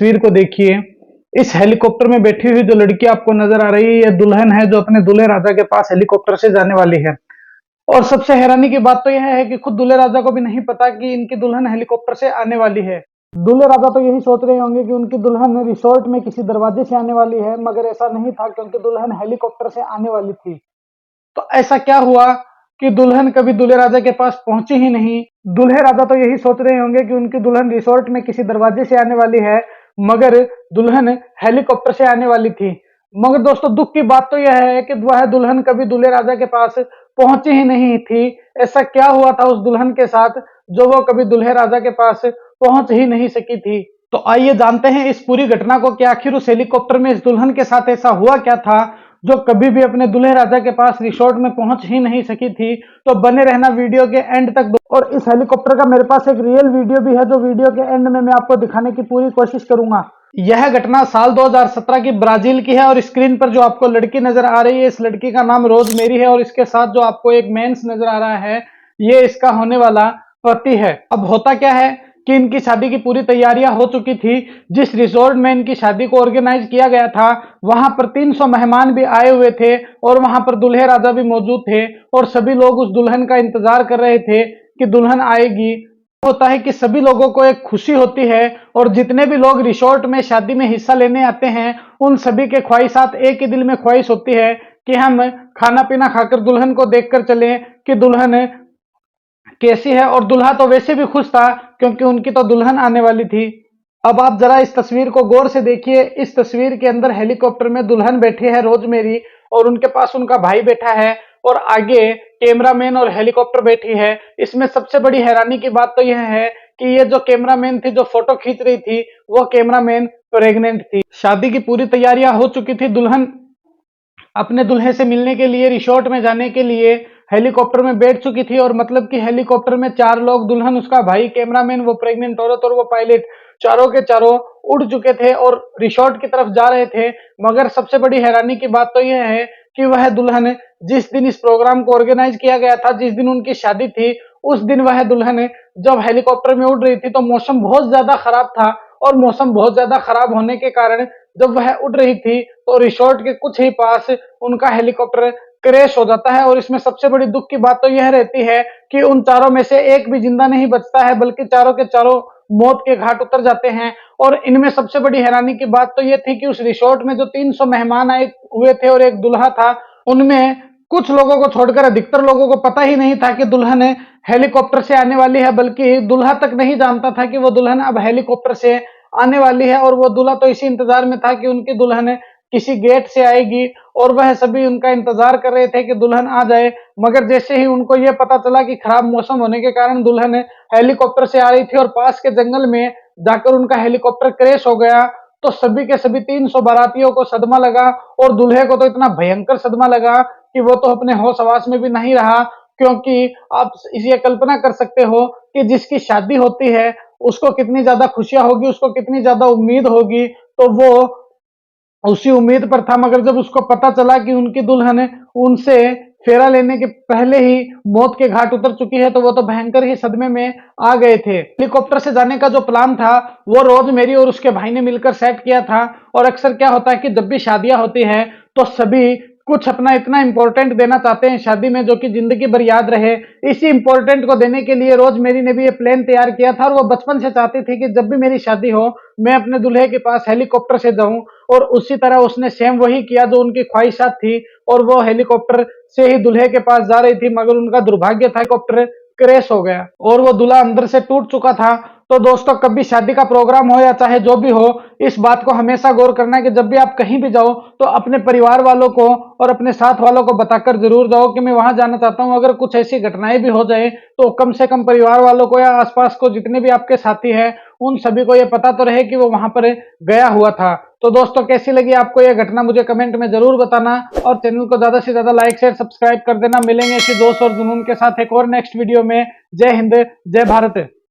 तस्वीर को देखिए। इस हेलीकॉप्टर में बैठी हुई जो लड़की आपको नजर आ रही है, यह दुल्हन है जो अपने दूल्हे राजा के पास हेलीकॉप्टर से जाने वाली है। और सबसे हैरानी की बात तो यह है कि खुद दूल्हे राजा को भी नहीं पता कि इनकी दुल्हन हेलीकॉप्टर से आने वाली है। दूल्हे राजा तो यही सोच रहे होंगे कि उनकी दुल्हन रिसोर्ट में किसी दरवाजे से आने वाली है, मगर ऐसा नहीं था क्योंकि दुल्हन हेलीकॉप्टर से आने वाली थी। तो ऐसा क्या हुआ कि दुल्हन कभी दूल्हे राजा के पास पहुंची ही नहीं। दूल्हे राजा तो यही सोच रहे होंगे कि उनकी दुल्हन रिसोर्ट में किसी दरवाजे से आने वाली है, मगर दुल्हन हेलीकॉप्टर से आने वाली थी। मगर दोस्तों, दुख की बात तो यह है कि वह दुल्हन कभी दूल्हे राजा के पास पहुंची ही नहीं थी। ऐसा क्या हुआ था उस दुल्हन के साथ जो वो कभी दूल्हे राजा के पास पहुंच ही नहीं सकी थी। तो आइए जानते हैं इस पूरी घटना को कि आखिर उस हेलीकॉप्टर में इस दुल्हन के साथ ऐसा हुआ क्या था जो कभी भी अपने दूल्हे राजा के पास रिसोर्ट में पहुंच ही नहीं सकी थी। तो बने रहना वीडियो के एंड तक। और इस हेलीकॉप्टर का मेरे पास एक रियल वीडियो भी है जो वीडियो के एंड में मैं आपको दिखाने की पूरी कोशिश करूंगा। यह घटना साल 2017 की ब्राजील की है और स्क्रीन पर जो आपको लड़की नजर आ रही है, इस लड़की का नाम रोज मेरी है और इसके साथ जो आपको एक मेंस नजर आ रहा है, ये इसका होने वाला पति है। अब होता क्या है कि इनकी शादी की पूरी तैयारियां हो चुकी थी। जिस रिसोर्ट में इनकी शादी को ऑर्गेनाइज किया गया था, वहां पर 300 मेहमान भी आए हुए थे और वहां पर दूल्हे राजा भी मौजूद थे और सभी लोग उस दुल्हन का इंतजार कर रहे थे कि दुल्हन आएगी। होता है कि सभी लोगों को एक खुशी होती है और जितने भी लोग रिसोर्ट में शादी में हिस्सा लेने आते हैं, उन सभी के ख्वाहिशात एक ही दिल में ख्वाहिश होती है कि हम खाना पीना खाकर दुल्हन को देखकर चलें कि दुल्हन कैसी है। और दूल्हा तो वैसे भी खुश था क्योंकि उनकी तो दुल्हन आने वाली थी। अब आप जरा इस तस्वीर को गौर से देखिए। इस तस्वीर के अंदर हेलीकॉप्टर में दुल्हन बैठी है रोजमेरी और उनके पास उनका भाई बैठा है और आगे कैमरामैन और हेलीकॉप्टर बैठी है। इसमें सबसे बड़ी हैरानी की बात तो यह है कि ये जो कैमरामैन थी जो फोटो खींच रही थी, वो कैमरामैन प्रेग्नेंट थी। शादी की पूरी तैयारियां हो चुकी थी। दुल्हन अपने दूल्हे से मिलने के लिए रिसोर्ट में जाने के लिए हेलीकॉप्टर में बैठ चुकी थी और मतलब कि हेलीकॉप्टर में 4 लोग, दुल्हन, उसका भाई, कैमरामैन, वो प्रेग्नेंट औरत और वो पायलट, चारों के चारों उड़ चुके थे और रिसोर्ट की तरफ जा रहे थे। मगर सबसे बड़ी हैरानी की बात तो यह है कि वह दुल्हन, जिस दिन इस प्रोग्राम को ऑर्गेनाइज किया गया था, जिस दिन उनकी शादी थी, उस दिन वह दुल्हन जब हेलीकॉप्टर में उड़ रही थी तो मौसम बहुत ज्यादा खराब था और मौसम बहुत ज्यादा खराब होने के कारण जब वह उड़ रही थी तो रिसोर्ट के कुछ ही पास उनका हेलीकॉप्टर क्रैश हो जाता है। और इसमें सबसे बड़ी दुख की बात तो यह रहती है कि उन चारों में से एक भी जिंदा नहीं बचता है, बल्कि चारों के चारों मौत के घाट उतर जाते हैं। और इनमें सबसे बड़ी हैरानी की बात तो यह थी कि उस रिसोर्ट में जो 300 मेहमान आए हुए थे और एक दूल्हा था, उनमें कुछ लोगों को छोड़कर अधिकतर लोगों को पता ही नहीं था कि दुल्हन हेलीकॉप्टर से आने वाली है, बल्कि दूल्हा तक नहीं जानता था कि वो दुल्हन अब हेलीकॉप्टर से आने वाली है। और वो दूल्हा तो इसी इंतजार में था कि उनकी दुल्हन किसी गेट से आएगी और वह सभी उनका इंतजार कर रहे थे कि दुल्हन आ जाए। मगर जैसे ही उनको यह पता चला कि खराब मौसम होने के कारण दुल्हन हेलीकॉप्टर से आ रही थी और पास के जंगल में जाकर उनका हेलीकॉप्टर क्रैश हो गया, तो सभी के सभी 300 बारातियों को सदमा लगा और दूल्हे को तो इतना भयंकर सदमा लगा कि वो तो अपने होश हवास में भी नहीं रहा। क्योंकि आप ये कल्पना कर सकते हो कि जिसकी शादी होती है उसको कितनी ज्यादा खुशियां होगी, उसको कितनी ज्यादा उम्मीद होगी, तो वो उसी उम्मीद पर था। मगर जब उसको पता चला कि उनकी दुल्हन उनसे फेरा लेने के पहले ही मौत के घाट उतर चुकी है, तो वो तो भयंकर ही सदमे में आ गए थे। हेलीकॉप्टर से जाने का जो प्लान था वो रोज मेरी और उसके भाई ने मिलकर सेट किया था। और अक्सर क्या होता है कि जब भी शादियां होती हैं तो सभी कुछ अपना इतना इंपॉर्टेंट देना चाहते हैं शादी में जो कि जिंदगी भर याद रहे। इसी इंपॉर्टेंट को देने के लिए रोज मेरी ने भी ये प्लान तैयार किया था और वो बचपन से चाहती थी कि जब भी मेरी शादी हो मैं अपने दूल्हे के पास हेलीकॉप्टर से जाऊं। और उसी तरह उसने सेम वही किया जो उनकी ख्वाहिशात थी और वो हेलीकॉप्टर से ही दूल्हे के पास जा रही थी। मगर उनका दुर्भाग्य था, हेलीकॉप्टर क्रैश हो गया और वो दूल्हा अंदर से टूट चुका था। तो दोस्तों, कभी शादी का प्रोग्राम हो या चाहे जो भी हो, इस बात को हमेशा गौर करना है कि जब भी आप कहीं भी जाओ तो अपने परिवार वालों को और अपने साथ वालों को बताकर जरूर जाओ कि मैं वहां जाना चाहता हूं। अगर कुछ ऐसी घटनाएं भी हो जाए तो कम से कम परिवार वालों को या आसपास को जितने भी आपके साथी हैं उन सभी को यह पता तो रहे कि वो वहां पर गया हुआ था। तो दोस्तों, कैसी लगी आपको यह घटना मुझे कमेंट में जरूर बताना और चैनल को ज्यादा से ज्यादा लाइक शेयर सब्सक्राइब कर देना। मिलेंगे इसी जोश और जुनून के साथ एक और नेक्स्ट वीडियो में। जय हिंद, जय भारत।